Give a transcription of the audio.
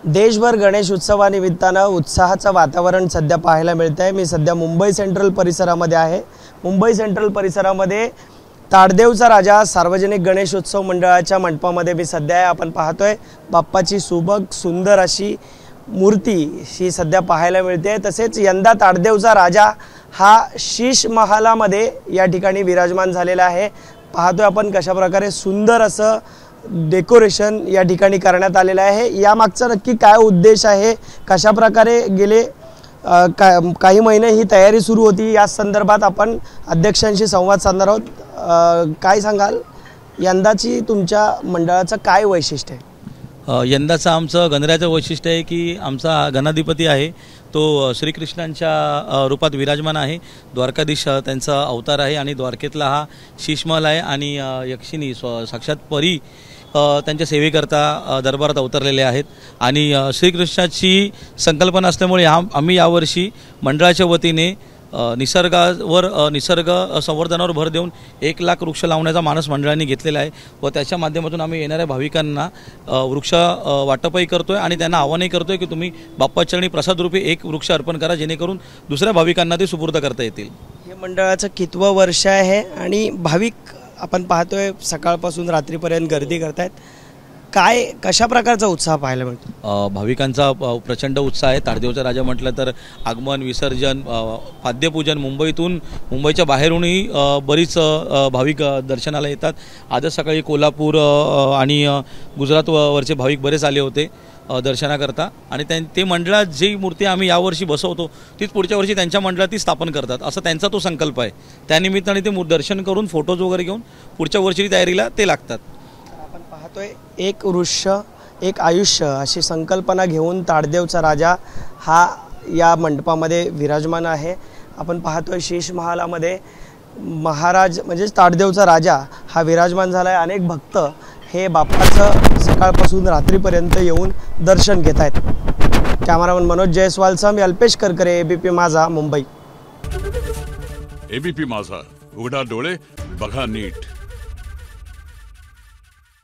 देशभर गणेश उत्सवानिमित्तानं उत्साहाचं वातावरण सध्या पाहायला मिळतं आहे। मी सध्या मुंबई सेंट्रल परिसरामध्ये आहे। मुंबई सेंट्रल परिसरामध्ये ताडदेवचा राजा सार्वजनिक गणेश उत्सव मंडळाच्या मंडपामध्ये मी सध्या आहे। आपण पाहतोय बाप्पाची सुबक सुंदर अशी मूर्ती ही सध्या पाहायला मिळते। तसेच यंदा ताडदेवचा राजा हा शीश महालामध्ये या ठिकाणी विराजमान झालेला आहे। पाहतोय आपण कशा प्रकारे सुंदर असं डेकोरेशन या ठिकाणी करण्यात आलेलं आहे। या मागचा नक्की काय उद्देश आहे, कशा प्रकारे गेले काही महिने ही तयारी सुरू होती, या संदर्भात आपण अध्यक्षांशी संवाद साधणार आहोत। काय सांगाल, यंदाची तुमच्या मंडळाचं काय वैशिष्ट्य आहे? यंदाचं आमचं गणरायाचं वैशिष्ट्य आहे की आमचा गणाधिपती आहे तो श्रीकृष्णांच्या रूपात विराजमान आहे। द्वारकाधीश त्यांचा अवतार आहे आणि द्वारकेतला हा शीशमहल आहे आणि यक्षिणी साक्षात परी त्यांच्या सेवेकरता दरबारात अवतरलेले आहेत। आणि श्रीकृष्णाची संकल्पना असल्यामुळे आम्ही यावर्षी मंडळाच्या वतीने निसर्ग संवर्धनावर भर देऊन 1 लाख वृक्ष लावण्याचा मानस मंडळाने घेतलेला आहे व त्याच्या माध्यमातून आम्ही येणाऱ्या भाविकांना वृक्ष वाटपही करतोय आणि त्यांना आवाहनही करतोय की तुम्ही बाप्पाचरणी प्रसाद रूपी 1 वृक्ष अर्पण करा, जेणेकरून दुसऱ्या भाविकांना ते सुपूर्द करता येतील। हे मंडळाचं कितवं वर्ष आहे आणि भाविक आपण पाहतोय सकाळपासून रात्रीपर्यंत गर्दी करतायत, काय कशा प्रकारचा उत्साह पाहायला मिळतो? भाविकांचा प्रचंड उत्साह आहे। ताडदेवचा राजा म्हटलं तर आगमन, विसर्जन, पाद्यपूजन, मुंबईच्या बाहेरूनही बरीच भाविक दर्शनाला येतात। आजच सकाळी कोल्हापूर आणि गुजरातवरचे भाविक बरेच आले होते दर्शनाकरता आणि ते मंडळात जी मूर्ती आम्ही यावर्षी बसवतो तीच पुढच्या वर्षी त्यांच्या मंडळात ती स्थापन करतात, असं त्यांचा तो संकल्प आहे। त्यानिमित्ताने ते दर्शन करून फोटोज वगैरे घेऊन पुढच्या वर्षी तयारीला ते लागतात। एक वृक्ष एक आयुष्य अशी संकल्पना घेऊन ताडदेवचा राजा हा या मंडपामध्ये विराजमान आहे। आपण पाहतोय शीश महालामध्ये महाराज म्हणजे ताडदेवचा राजा हा विराजमान झाला आहे। अनेक भक्त हे बाप्पाचं सकाळपासून रात्रीपर्यंत येऊन दर्शन घेत आहेत। कॅमेरामन मनोज जयस्वालसह मी अल्पेश करकरे, एबीपी माझा, मुंबई। एबीपी माझा, उघडा डोळे बघा नीट।